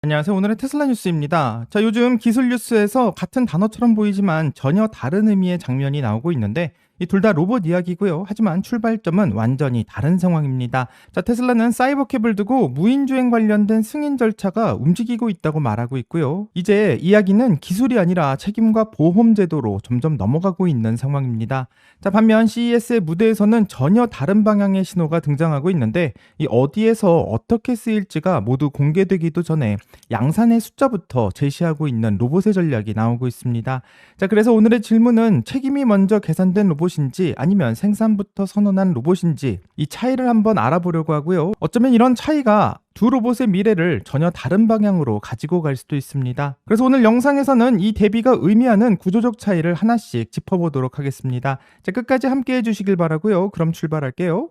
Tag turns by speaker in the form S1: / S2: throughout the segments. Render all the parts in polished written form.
S1: 안녕하세요. 오늘의 테슬라 뉴스입니다. 자, 요즘 기술 뉴스에서 같은 단어처럼 보이지만 전혀 다른 의미의 장면이 나오고 있는데 이 둘 다 로봇 이야기고요. 하지만 출발점은 완전히 다른 상황입니다. 자, 테슬라는 사이버캡을 두고 무인주행 관련된 승인 절차가 움직이고 있다고 말하고 있고요. 이제 이야기는 기술이 아니라 책임과 보험 제도로 점점 넘어가고 있는 상황입니다. 자, 반면 CES의 무대에서는 전혀 다른 방향의 신호가 등장하고 있는데 이 어디에서 어떻게 쓰일지가 모두 공개되기도 전에 양산의 숫자부터 제시하고 있는 로봇의 전략이 나오고 있습니다. 자, 그래서 오늘의 질문은 책임이 먼저 계산된 로봇인지 아니면 생산부터 선언한 로봇인지 이 차이를 한번 알아보려고 하고요. 어쩌면 이런 차이가 두 로봇의 미래를 전혀 다른 방향으로 가지고 갈 수도 있습니다. 그래서 오늘 영상에서는 이 대비가 의미하는 구조적 차이를 하나씩 짚어보도록 하겠습니다. 자, 끝까지 함께 해주시길 바라고요. 그럼 출발할게요.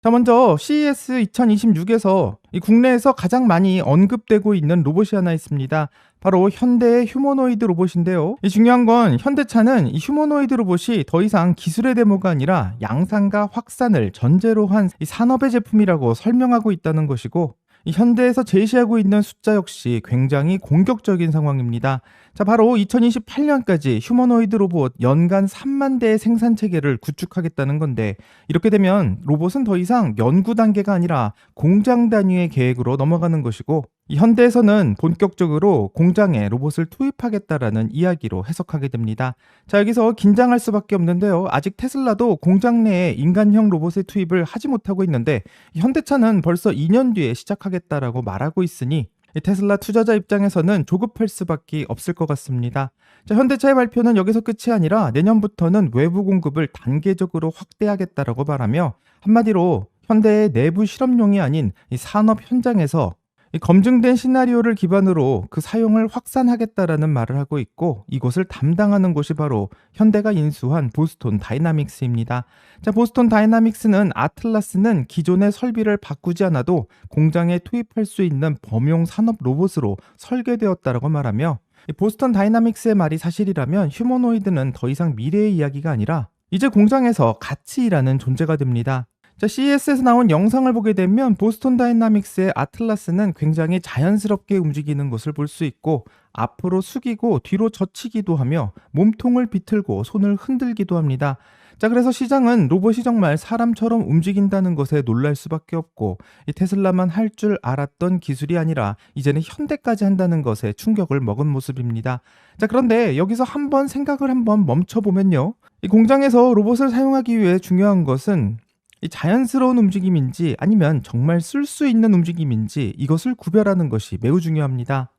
S1: 자, 먼저 CES 2026에서 이 국내에서 가장 많이 언급되고 있는 로봇이 하나 있습니다. 바로 현대의 휴머노이드 로봇인데요. 이 중요한 건 현대차는 이 휴머노이드 로봇이 더 이상 기술의 데모가 아니라 양산과 확산을 전제로 한 이 산업의 제품이라고 설명하고 있다는 것이고, 이 현대에서 제시하고 있는 숫자 역시 굉장히 공격적인 상황입니다. 자, 바로 2028년까지 휴머노이드 로봇 연간 3만 대의 생산 체계를 구축하겠다는 건데, 이렇게 되면 로봇은 더 이상 연구 단계가 아니라 공장 단위의 계획으로 넘어가는 것이고, 이 현대에서는 본격적으로 공장에 로봇을 투입하겠다라는 이야기로 해석하게 됩니다. 자, 여기서 긴장할 수밖에 없는데요. 아직 테슬라도 공장 내에 인간형 로봇의 투입을 하지 못하고 있는데, 현대차는 벌써 2년 뒤에 시작하겠다라고 말하고 있으니 이 테슬라 투자자 입장에서는 조급할 수밖에 없을 것 같습니다. 자, 현대차의 발표는 여기서 끝이 아니라 내년부터는 외부 공급을 단계적으로 확대하겠다라고 말하며, 한마디로 현대의 내부 실험용이 아닌 이 산업 현장에서 이 검증된 시나리오를 기반으로 그 사용을 확산하겠다라는 말을 하고 있고, 이곳을 담당하는 곳이 바로 현대가 인수한 보스톤 다이나믹스입니다. 자, 보스톤 다이나믹스는 아틀라스는 기존의 설비를 바꾸지 않아도 공장에 투입할 수 있는 범용 산업 로봇으로 설계되었다라고 말하며, 이 보스턴 다이나믹스의 말이 사실이라면 휴머노이드는 더 이상 미래의 이야기가 아니라 이제 공장에서 같이 일하는 존재가 됩니다. 자, CES에서 나온 영상을 보게 되면 보스턴 다이나믹스의 아틀라스는 굉장히 자연스럽게 움직이는 것을 볼 수 있고, 앞으로 숙이고 뒤로 젖히기도 하며 몸통을 비틀고 손을 흔들기도 합니다. 자, 그래서 시장은 로봇이 정말 사람처럼 움직인다는 것에 놀랄 수밖에 없고, 이 테슬라만 할 줄 알았던 기술이 아니라 이제는 현대까지 한다는 것에 충격을 먹은 모습입니다. 자, 그런데 여기서 생각을 한번 멈춰보면요. 이 공장에서 로봇을 사용하기 위해 중요한 것은 이 자연스러운 움직임인지 아니면 정말 쓸 수 있는 움직임인지 이것을 구별하는 것이 매우 중요합니다.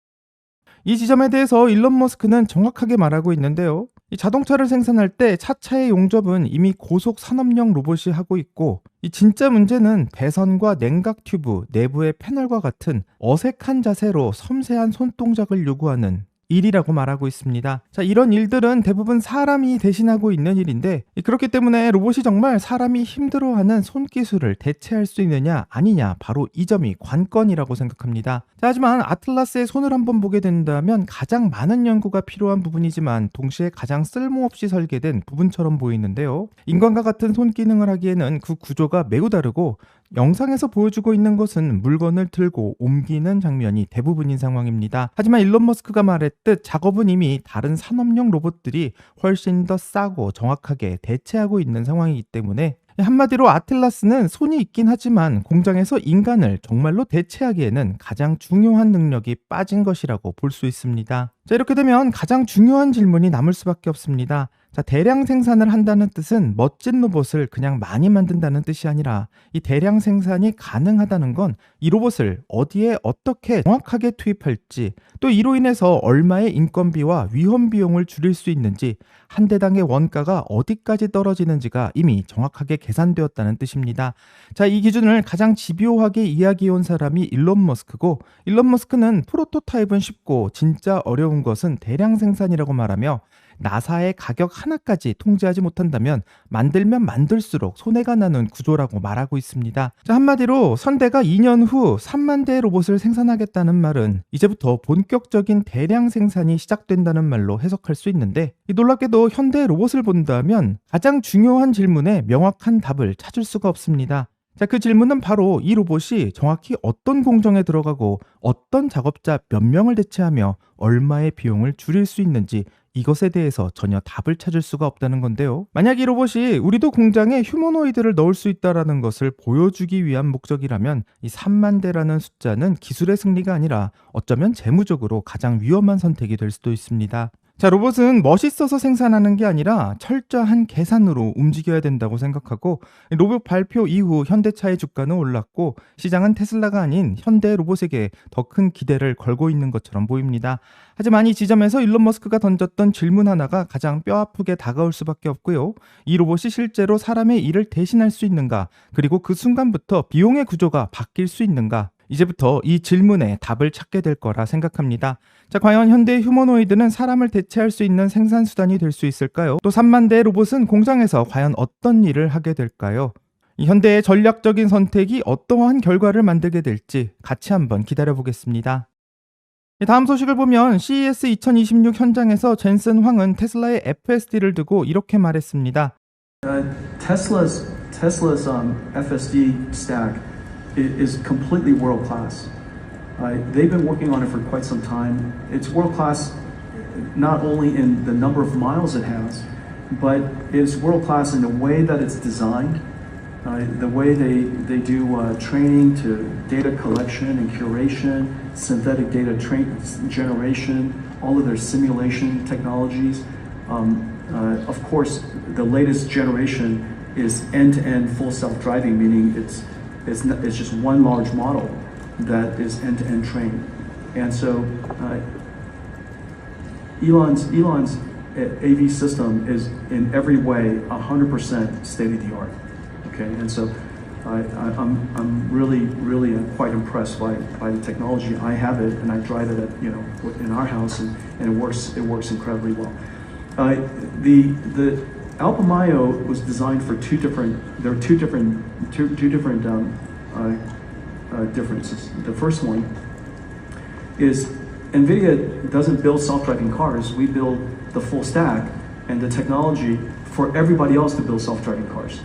S1: 이 지점에 대해서 일론 머스크는 정확하게 말하고 있는데요. 이 자동차를 생산할 때 차차의 용접은 이미 고속 산업용 로봇이 하고 있고, 이 진짜 문제는 배선과 냉각 튜브, 내부의 패널과 같은 어색한 자세로 섬세한 손동작을 요구하는 일이라고 말하고 있습니다. 자, 이런 일들은 대부분 사람이 대신하고 있는 일인데, 그렇기 때문에 로봇이 정말 사람이 힘들어하는 손기술을 대체할 수 있느냐 아니냐, 바로 이 점이 관건이라고 생각합니다. 자, 하지만 아틀라스의 손을 한번 보게 된다면 가장 많은 연구가 필요한 부분이지만 동시에 가장 쓸모없이 설계된 부분처럼 보이는데요. 인간과 같은 손 기능을 하기에는 그 구조가 매우 다르고, 영상에서 보여주고 있는 것은 물건을 들고 옮기는 장면이 대부분인 상황입니다. 하지만 일론 머스크가 말했듯 작업은 이미 다른 산업용 로봇들이 훨씬 더 싸고 정확하게 대체하고 있는 상황이기 때문에, 한마디로 아틀라스는 손이 있긴 하지만 공장에서 인간을 정말로 대체하기에는 가장 중요한 능력이 빠진 것이라고 볼 수 있습니다. 자, 이렇게 되면 가장 중요한 질문이 남을 수밖에 없습니다. 자, 대량 생산을 한다는 뜻은 멋진 로봇을 그냥 많이 만든다는 뜻이 아니라, 이 대량 생산이 가능하다는 건 이 로봇을 어디에 어떻게 정확하게 투입할지, 또 이로 인해서 얼마의 인건비와 위험 비용을 줄일 수 있는지, 한 대당의 원가가 어디까지 떨어지는지가 이미 정확하게 계산되었다는 뜻입니다. 자, 이 기준을 가장 집요하게 이야기해온 사람이 일론 머스크고, 일론 머스크는 프로토타입은 쉽고 진짜 어려운 것은 대량 생산이라고 말하며, 나사의 가격 하나까지 통제하지 못한다면 만들면 만들수록 손해가 나는 구조라고 말하고 있습니다. 자, 한마디로 현대가 2년 후 3만 대의 로봇을 생산하겠다는 말은 이제부터 본격적인 대량 생산이 시작된다는 말로 해석할 수 있는데, 이 놀랍게도 현대의 로봇을 본다면 가장 중요한 질문에 명확한 답을 찾을 수가 없습니다. 자, 그 질문은 바로 이 로봇이 정확히 어떤 공정에 들어가고 어떤 작업자 몇 명을 대체하며 얼마의 비용을 줄일 수 있는지, 이것에 대해서 전혀 답을 찾을 수가 없다는 건데요. 만약 이 로봇이 우리도 공장에 휴머노이드를 넣을 수 있다는 것을 보여주기 위한 목적이라면 이 3만 대라는 숫자는 기술의 승리가 아니라 어쩌면 재무적으로 가장 위험한 선택이 될 수도 있습니다. 자, 로봇은 멋있어서 생산하는 게 아니라 철저한 계산으로 움직여야 된다고 생각하고, 로봇 발표 이후 현대차의 주가는 올랐고 시장은 테슬라가 아닌 현대 로봇에게 더 큰 기대를 걸고 있는 것처럼 보입니다. 하지만 이 지점에서 일론 머스크가 던졌던 질문 하나가 가장 뼈아프게 다가올 수밖에 없고요. 이 로봇이 실제로 사람의 일을 대신할 수 있는가, 그리고 그 순간부터 비용의 구조가 바뀔 수 있는가, 이제부터 이 질문에 답을 찾게 될 거라 생각합니다. 자, 과연 현대의 휴머노이드는 사람을 대체할 수 있는 생산수단이 될 수 있을까요? 또 3만 대의 로봇은 공장에서 과연 어떤 일을 하게 될까요? 이 현대의 전략적인 선택이 어떠한 결과를 만들게 될지 같이 한번 기다려보겠습니다. 다음 소식을 보면 CES 2026 현장에서 젠슨 황은 테슬라의 FSD를 두고 이렇게 말했습니다.
S2: Tesla's FSD stack is completely world class. They've been working on it for quite some time. It's world class not only in the number of miles it has, but it's world class in the way that it's designed, the way they do training to data collection and curation, synthetic data generation, all of their simulation technologies. Of course, the latest generation is end-to-end full self-driving, meaning it's just one large model that is end-to-end trained. And so Elon's AV system is in every way 100% state-of-the-art. Okay, and so I'm really quite impressed by the technology. I have it and I drive it in our house, and it works incredibly well. The Alpha Mayo was designed for two different differences. The first one is NVIDIA doesn't build self-driving cars. We build the full stack and the technology for everybody else to build self-driving cars.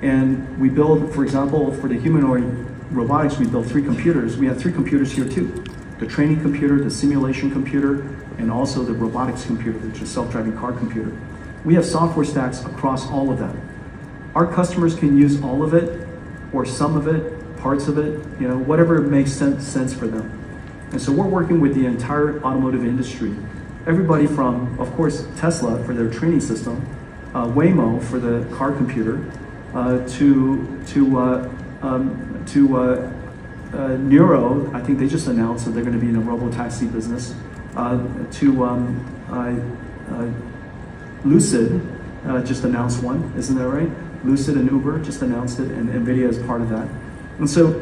S2: And we build, for example, for the humanoid robotics, we built 3 computers. We have 3 computers here too. The training computer, the simulation computer, and also the robotics computer, which is self-driving car computer. We have software stacks across all of that. Our customers can use all of it, or some of it, parts of it, whatever makes sense for them. And so we're working with the entire automotive industry. Everybody from, of course, Tesla for their training system, Waymo for the car computer, Nuro, I think they just announced that they're going to be in the robo-taxi business, Lucid just announced one, isn't that right? Lucid and Uber just announced it, and NVIDIA is part of that. And so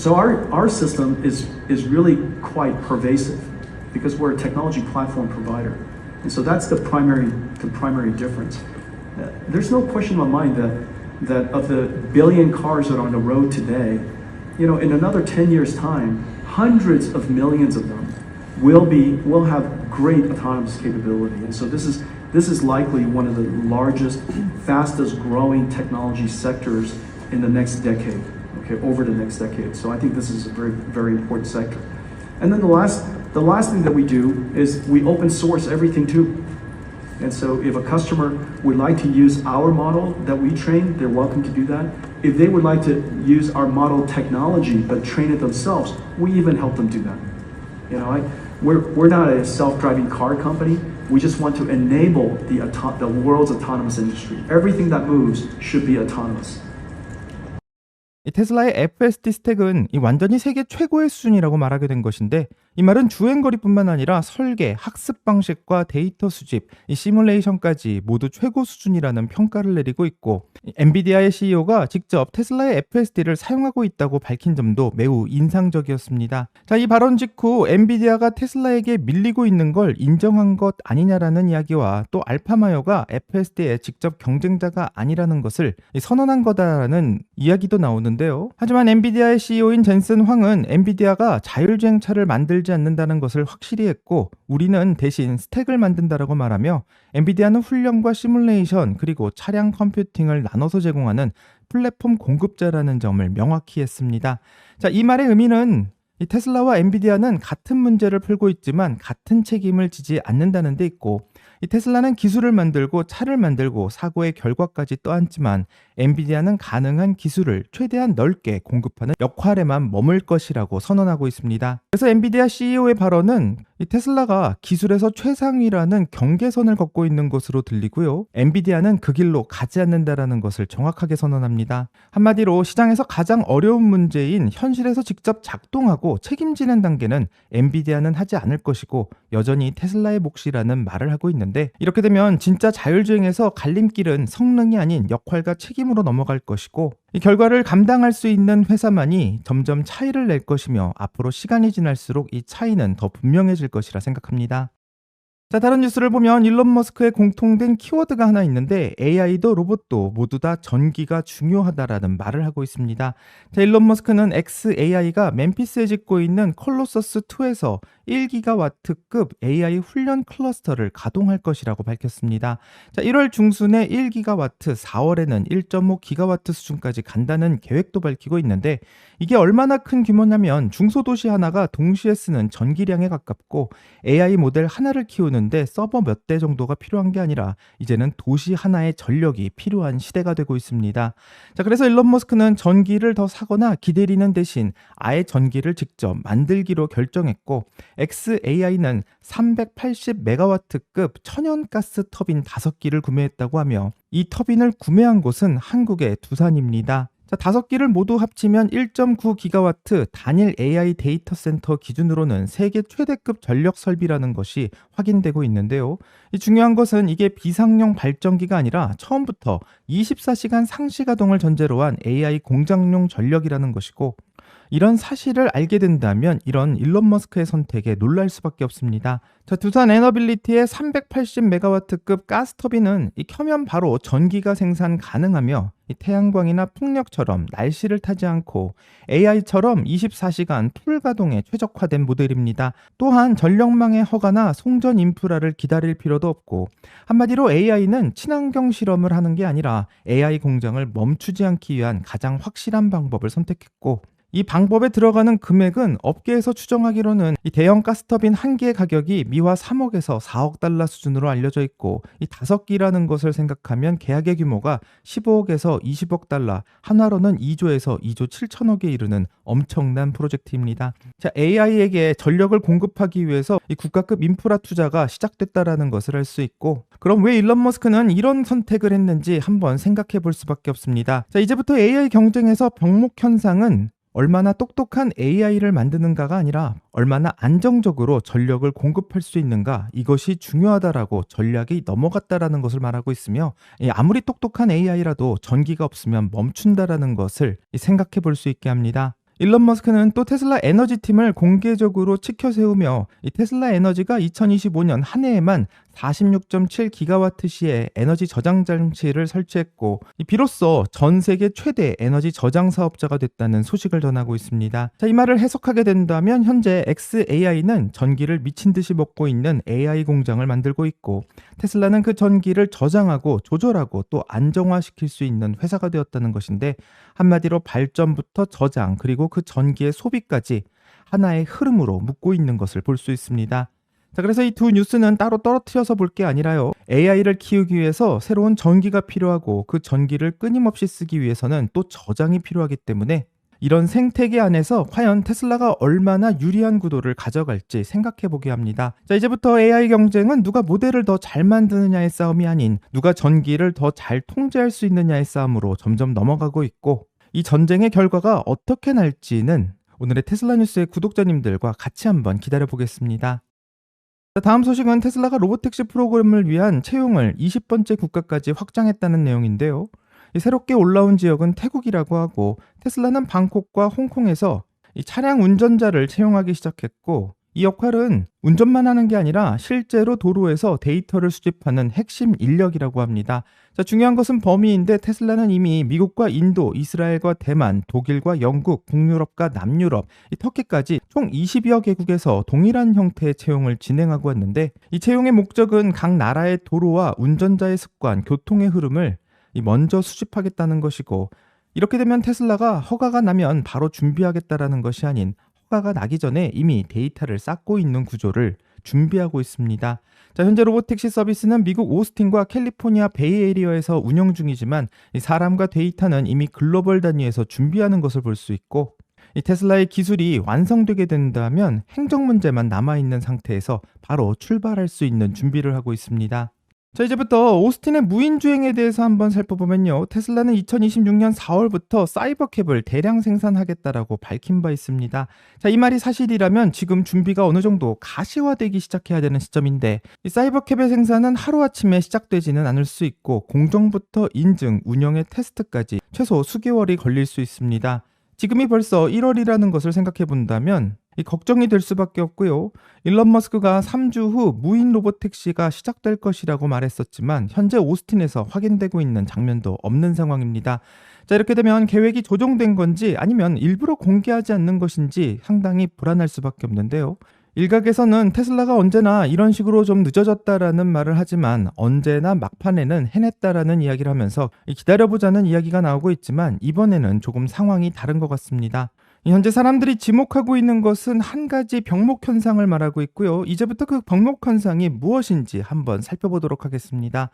S2: our system is really quite pervasive because we're a technology platform provider. And so that's the primary difference. There's no question in my mind that of the billion cars that are on the road today, in another 10 years' time, hundreds of millions of them will have great autonomous capability. And so this is likely one of the largest, fastest growing technology sectors in the next decade, over the next decade. So I think this is a very, very important sector. And then the last thing that we do is we open source everything too. And so if a customer would like to use our model that we train, they're welcome to do that. If they would like to use our model technology but train it themselves, we even help them do that. We're not a self-driving car company. We just want to enable the world's autonomous industry. Everything that moves should be autonomous.
S1: 이 테슬라의 FSD 스택은 이 완전히 세계 최고의 수준이라고 말하게 된 것인데, 이 말은 주행거리뿐만 아니라 설계, 학습 방식과 데이터 수집, 이 시뮬레이션까지 모두 최고 수준이라는 평가를 내리고 있고, 엔비디아의 CEO가 직접 테슬라의 FSD를 사용하고 있다고 밝힌 점도 매우 인상적이었습니다. 자, 이 발언 직후 엔비디아가 테슬라에게 밀리고 있는 걸 인정한 것 아니냐라는 이야기와 또 알파마요가 FSD의 직접 경쟁자가 아니라는 것을 선언한 거다라는 이야기도 나오는데요. 하지만 엔비디아의 CEO인 젠슨 황은 엔비디아가 자율주행차를 만들지 않는다는 것을 확실히 했고, 우리는 대신 스택을 만든다라고 말하며 엔비디아는 훈련과 시뮬레이션 그리고 차량 컴퓨팅을 나눠서 제공하는 플랫폼 공급자라는 점을 명확히 했습니다. 자, 이 말의 의미는 이 테슬라와 엔비디아는 같은 문제를 풀고 있지만 같은 책임을 지지 않는다는 데 있고, 이 테슬라는 기술을 만들고 차를 만들고 사고의 결과까지 떠안지만 엔비디아는 가능한 기술을 최대한 넓게 공급하는 역할에만 머물 것이라고 선언하고 있습니다. 그래서 엔비디아 CEO의 발언은 이 테슬라가 기술에서 최상위라는 경계선을 걷고 있는 것으로 들리고요. 엔비디아는 그 길로 가지 않는다라는 것을 정확하게 선언합니다. 한마디로 시장에서 가장 어려운 문제인 현실에서 직접 작동하고 책임지는 단계는 엔비디아는 하지 않을 것이고 여전히 테슬라의 몫이라는 말을 하고 있는데, 이렇게 되면 진짜 자율주행에서 갈림길은 성능이 아닌 역할과 책임으로 넘어갈 것이고, 이 결과를 감당할 수 있는 회사만이 점점 차이를 낼 것이며 앞으로 시간이 지날수록 이 차이는 더 분명해질 것이라 생각합니다. 자, 다른 뉴스를 보면 일론 머스크의 공통된 키워드가 하나 있는데 AI도 로봇도 모두 다 전기가 중요하다라는 말을 하고 있습니다. 자, 일론 머스크는 xAI가 멤피스에 짓고 있는 콜로서스2에서 1기가와트급 AI 훈련 클러스터를 가동할 것이라고 밝혔습니다. 자, 1월 중순에 1기가와트, 4월에는 1.5기가와트 수준까지 간다는 계획도 밝히고 있는데, 이게 얼마나 큰 규모냐면 중소도시 하나가 동시에 쓰는 전기량에 가깝고 AI 모델 하나를 키우는 데 서버 몇 대 정도가 필요한 게 아니라 이제는 도시 하나의 전력이 필요한 시대가 되고 있습니다. 자, 그래서 일론 머스크는 전기를 더 사거나 기다리는 대신 아예 전기를 직접 만들기로 결정했고, xAI는 380메가와트급 천연가스 터빈 5기를 구매했다고 하며 이 터빈을 구매한 곳은 한국의 두산입니다. 자, 5기를 모두 합치면 1.9기가와트 단일 AI 데이터 센터 기준으로는 세계 최대급 전력 설비라는 것이 확인되고 있는데요. 이 중요한 것은 이게 비상용 발전기가 아니라 처음부터 24시간 상시 가동을 전제로 한 AI 공장용 전력이라는 것이고, 이런 사실을 알게 된다면 이런 일론 머스크의 선택에 놀랄 수밖에 없습니다. 자, 두산 에너빌리티의 380메가와트급 가스터빈은 켜면 바로 전기가 생산 가능하며 태양광이나 풍력처럼 날씨를 타지 않고 AI처럼 24시간 풀 가동에 최적화된 모델입니다. 또한 전력망의 허가나 송전 인프라를 기다릴 필요도 없고, 한마디로 AI는 친환경 실험을 하는 게 아니라 AI 공장을 멈추지 않기 위한 가장 확실한 방법을 선택했고, 이 방법에 들어가는 금액은 업계에서 추정하기로는 이 대형 가스터빈 한 개의 가격이 미화 3억에서 4억 달러 수준으로 알려져 있고, 이 5기라는 것을 생각하면 계약의 규모가 15억에서 20억 달러, 한화로는 2조에서 2조 7천억에 이르는 엄청난 프로젝트입니다. 자, AI에게 전력을 공급하기 위해서 이 국가급 인프라 투자가 시작됐다라는 것을 알 수 있고, 그럼 왜 일론 머스크는 이런 선택을 했는지 한번 생각해 볼 수밖에 없습니다. 자, 이제부터 AI 경쟁에서 병목 현상은 얼마나 똑똑한 AI를 만드는가가 아니라 얼마나 안정적으로 전력을 공급할 수 있는가, 이것이 중요하다라고 전략이 넘어갔다라는 것을 말하고 있으며, 아무리 똑똑한 AI라도 전기가 없으면 멈춘다라는 것을 생각해 볼 수 있게 합니다. 일론 머스크는 또 테슬라 에너지팀을 공개적으로 치켜 세우며 이 테슬라 에너지가 2025년 한 해에만 46.7기가와트시의 에너지 저장 장치를 설치했고, 비로소 전 세계 최대 에너지 저장 사업자가 됐다는 소식을 전하고 있습니다. 자, 이 말을 해석하게 된다면 현재 xAI는 전기를 미친 듯이 먹고 있는 AI 공장을 만들고 있고, 테슬라는 그 전기를 저장하고 조절하고 또 안정화시킬 수 있는 회사가 되었다는 것인데, 한마디로 발전부터 저장 그리고 그 전기의 소비까지 하나의 흐름으로 묶고 있는 것을 볼 수 있습니다. 자, 그래서 이 두 뉴스는 따로 떨어뜨려서 볼 게 아니라요, AI를 키우기 위해서 새로운 전기가 필요하고 그 전기를 끊임없이 쓰기 위해서는 또 저장이 필요하기 때문에 이런 생태계 안에서 과연 테슬라가 얼마나 유리한 구도를 가져갈지 생각해 보게 합니다. 자, 이제부터 AI 경쟁은 누가 모델을 더 잘 만드느냐의 싸움이 아닌 누가 전기를 더 잘 통제할 수 있느냐의 싸움으로 점점 넘어가고 있고, 이 전쟁의 결과가 어떻게 날지는 오늘의 테슬라 뉴스의 구독자님들과 같이 한번 기다려보겠습니다. 다음 소식은 테슬라가 로보택시 프로그램을 위한 채용을 20번째 국가까지 확장했다는 내용인데요. 새롭게 올라온 지역은 태국이라고 하고 테슬라는 방콕과 홍콩에서 이 차량 운전자를 채용하기 시작했고 이 역할은 운전만 하는 게 아니라 실제로 도로에서 데이터를 수집하는 핵심 인력이라고 합니다. 자, 중요한 것은 범위인데 테슬라는 이미 미국과 인도, 이스라엘과 대만, 독일과 영국, 북유럽과 남유럽, 터키까지 총 20여 개국에서 동일한 형태의 채용을 진행하고 왔는데 이 채용의 목적은 각 나라의 도로와 운전자의 습관, 교통의 흐름을 먼저 수집하겠다는 것이고 이렇게 되면 테슬라가 허가가 나면 바로 준비하겠다라는 것이 아닌 허가가 나기 전에 이미 데이터를 쌓고 있는 구조를 준비하고 있습니다. 자, 현재 로보택시 서비스는 미국 오스틴과 캘리포니아 베이에리어에서 운영 중이지만 이 사람과 데이터는 이미 글로벌 단위에서 준비하는 것을 볼 수 있고 이 테슬라의 기술이 완성되게 된다면 행정 문제만 남아있는 상태에서 바로 출발할 수 있는 준비를 하고 있습니다. 자, 이제부터 오스틴의 무인주행에 대해서 한번 살펴보면요. 테슬라는 2026년 4월부터 사이버캡을 대량 생산하겠다라고 밝힌 바 있습니다. 자, 이 말이 사실이라면 지금 준비가 어느 정도 가시화되기 시작해야 되는 시점인데 이 사이버캡의 생산은 하루아침에 시작되지는 않을 수 있고 공정부터 인증, 운영의 테스트까지 최소 수개월이 걸릴 수 있습니다. 지금이 벌써 1월이라는 것을 생각해 본다면 걱정이 될 수밖에 없고요. 일론 머스크가 3주 후 무인 로보택시가 시작될 것이라고 말했었지만 현재 오스틴에서 확인되고 있는 장면도 없는 상황입니다. 자, 이렇게 되면 계획이 조정된 건지 아니면 일부러 공개하지 않는 것인지 상당히 불안할 수밖에 없는데요. 일각에서는 테슬라가 언제나 이런 식으로 좀 늦어졌다라는 말을 하지만 언제나 막판에는 해냈다라는 이야기를 하면서 기다려보자는 이야기가 나오고 있지만 이번에는 조금 상황이 다른 것 같습니다. 현재 사람들이 지목하고 있는 것은 한 가지 병목 현상을 말하고 있고요. 이제부터 그 병목 현상이 무엇인지 한번 살펴보도록 하겠습니다.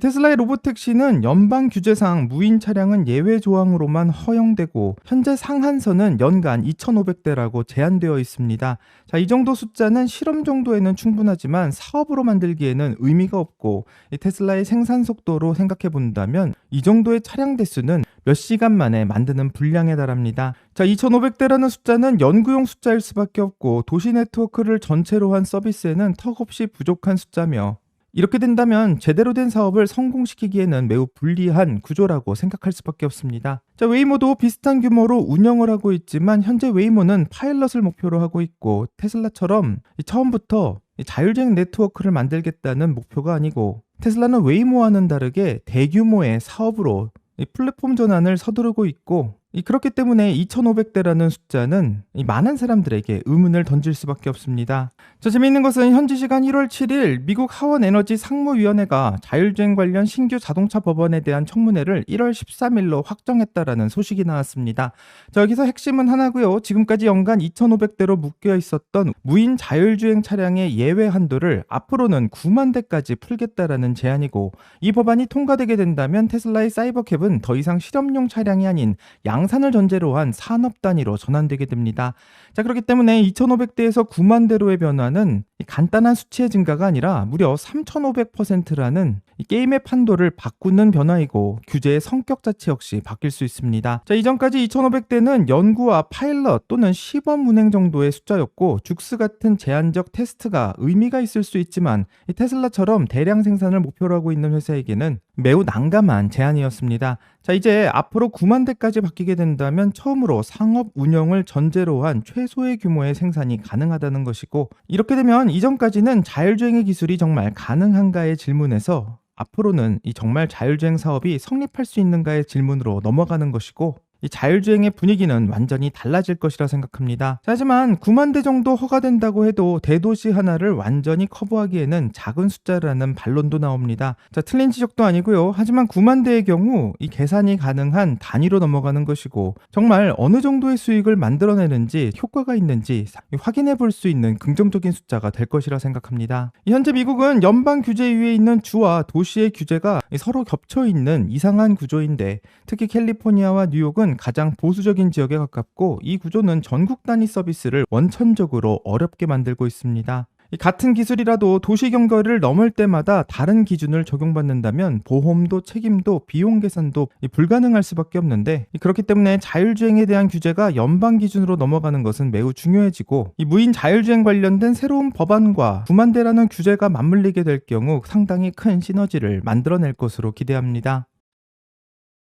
S1: 테슬라의 로보택시는 연방 규제상 무인 차량은 예외 조항으로만 허용되고 현재 상한선은 연간 2,500대라고 제한되어 있습니다. 자, 이 정도 숫자는 실험 정도에는 충분하지만 사업으로 만들기에는 의미가 없고 테슬라의 생산 속도로 생각해 본다면 이 정도의 차량 대수는 몇 시간 만에 만드는 분량에 달합니다. 자, 2,500대라는 숫자는 연구용 숫자일 수밖에 없고 도시 네트워크를 전체로 한 서비스에는 턱없이 부족한 숫자며 이렇게 된다면 제대로 된 사업을 성공시키기에는 매우 불리한 구조라고 생각할 수밖에 없습니다. 자, 웨이모도 비슷한 규모로 운영을 하고 있지만 현재 웨이모는 파일럿을 목표로 하고 있고 테슬라처럼 처음부터 자율주행 네트워크를 만들겠다는 목표가 아니고 테슬라는 웨이모와는 다르게 대규모의 사업으로 플랫폼 전환을 서두르고 있고 그렇기 때문에 2,500대라는 숫자는 많은 사람들에게 의문을 던질 수밖에 없습니다. 자, 재미있는 것은 현지 시간 1월 7일 미국 하원 에너지 상무위원회가 자율주행 관련 신규 자동차 법안에 대한 청문회를 1월 13일로 확정했다라는 소식이 나왔습니다. 자, 여기서 핵심은 하나고요. 지금까지 연간 2,500대로 묶여 있었던 무인 자율주행 차량의 예외 한도를 앞으로는 9만 대까지 풀겠다라는 제안이고 이 법안이 통과되게 된다면 테슬라의 사이버캡은 더 이상 실험용 차량이 아닌 양산을 전제로 한 산업 단위로 전환되게 됩니다. 자, 그렇기 때문에 2,500대에서 9만 대로의 변화는 간단한 수치의 증가가 아니라 무려 3,500%라는 게임의 판도를 바꾸는 변화이고 규제의 성격 자체 역시 바뀔 수 있습니다. 자, 이전까지 2,500대는 연구와 파일럿 또는 시범 운행 정도의 숫자였고 죽스 같은 제한적 테스트가 의미가 있을 수 있지만 테슬라처럼 대량 생산을 목표로 하고 있는 회사에게는 매우 난감한 제한이었습니다. 자, 이제 앞으로 9만 대까지 바뀌게 된다면 처음으로 상업 운영을 전제로 한 최소의 규모의 생산이 가능하다는 것이고 이렇게 되면 이전까지는 자율주행의 기술이 정말 가능한가의 질문에서 앞으로는 이 정말 자율주행 사업이 성립할 수 있는가의 질문으로 넘어가는 것이고 이 자율주행의 분위기는 완전히 달라질 것이라 생각합니다. 하지만 9만 대 정도 허가된다고 해도 대도시 하나를 완전히 커버하기에는 작은 숫자라는 반론도 나옵니다. 자, 틀린 지적도 아니고요. 하지만 9만 대의 경우 이 계산이 가능한 단위로 넘어가는 것이고 정말 어느 정도의 수익을 만들어내는지 효과가 있는지 확인해 볼 수 있는 긍정적인 숫자가 될 것이라 생각합니다. 현재 미국은 연방 규제 위에 있는 주와 도시의 규제가 서로 겹쳐 있는 이상한 구조인데 특히 캘리포니아와 뉴욕은 가장 보수적인 지역에 가깝고 이 구조는 전국 단위 서비스를 원천적으로 어렵게 만들고 있습니다. 이 같은 기술이라도 도시 경계를 넘을 때마다 다른 기준을 적용받는다면 보험도 책임도 비용 계산도 불가능할 수밖에 없는데, 그렇기 때문에 자율주행에 대한 규제가 연방 기준으로 넘어가는 것은 매우 중요해지고, 이 무인 자율주행 관련된 새로운 법안과 9만 대라는 규제가 맞물리게 될 경우 상당히 큰 시너지를 만들어낼 것으로 기대합니다.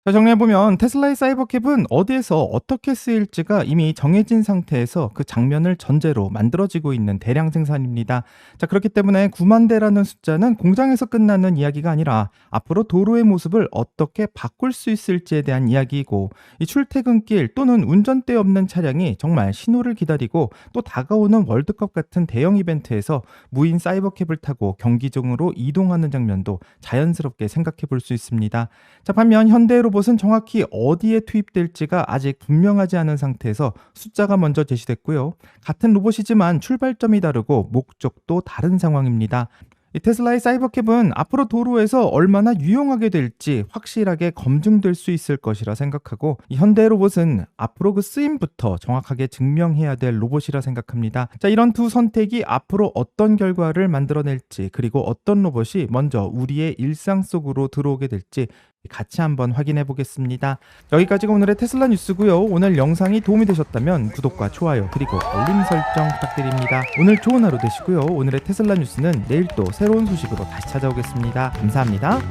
S1: 자, 정리해보면 테슬라의 사이버캡은 어디에서 어떻게 쓰일지가 이미 정해진 상태에서 그 장면을 전제로 만들어지고 있는 대량 생산입니다. 자, 그렇기 때문에 9만 대라는 숫자는 공장에서 끝나는 이야기가 아니라 앞으로 도로의 모습을 어떻게 바꿀 수 있을지에 대한 이야기이고, 이 출퇴근길 또는 운전대 없는 차량이 정말 신호를 기다리고 또 다가오는 월드컵 같은 대형 이벤트에서 무인 사이버캡을 타고 경기장으로 이동하는 장면도 자연스럽게 생각해 볼 수 있습니다. 자, 반면 현대 로봇은 정확히 어디에 투입될지가 아직 분명하지 않은 상태에서 숫자가 먼저 제시됐고요. 같은 로봇이지만 출발점이 다르고 목적도 다른 상황입니다. 이 테슬라의 사이버캡은 앞으로 도로에서 얼마나 유용하게 될지 확실하게 검증될 수 있을 것이라 생각하고, 이 현대 로봇은 앞으로 그 쓰임부터 정확하게 증명해야 될 로봇이라 생각합니다. 자, 이런 두 선택이 앞으로 어떤 결과를 만들어낼지, 그리고 어떤 로봇이 먼저 우리의 일상 속으로 들어오게 될지 같이 한번 확인해 보겠습니다. 여기까지가 오늘의 테슬라 뉴스고요. 오늘 영상이 도움이 되셨다면 구독과 좋아요 그리고 알림 설정 부탁드립니다. 오늘 좋은 하루 되시고요. 오늘의 테슬라 뉴스는 내일 또 새로운 소식으로 다시 찾아오겠습니다. 감사합니다.